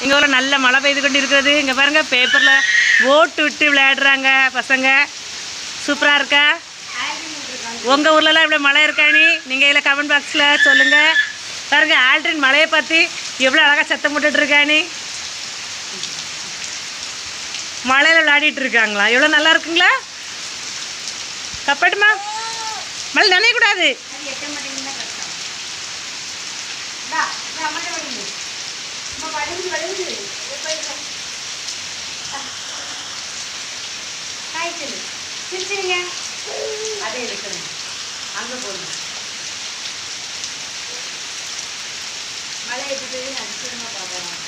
இங்கே ஒரு நல்ல மழை பெய்து கொண்டு இருக்கிறது. இங்கே பாருங்கள், பேப்பரில் ஓட்டு விட்டு விளையாடுறாங்க பசங்க. சூப்பராக இருக்கா? உங்கள் ஊர்லலாம் இவ்வளோ மழை இருக்காணி? நீங்கள் இதில் கமெண்ட் பாக்ஸில் சொல்லுங்கள். பாருங்கள், ஆல்ரின் மழையை பார்த்து எவ்வளோ அழகாக சத்தம் போட்டுட்ருக்காணி. மழையில் விளையாடிட்டு இருக்காங்களா? எவ்வளோ நல்லா இருக்குங்களா? கப்பட்டுமா, மழை நினைக்கக்கூடாது. சிரிச்சிருங்க, அதே இருக்கணும். அங்கே போகணும். மழை எடுத்து அதிசயமாக பார்க்கலாம்.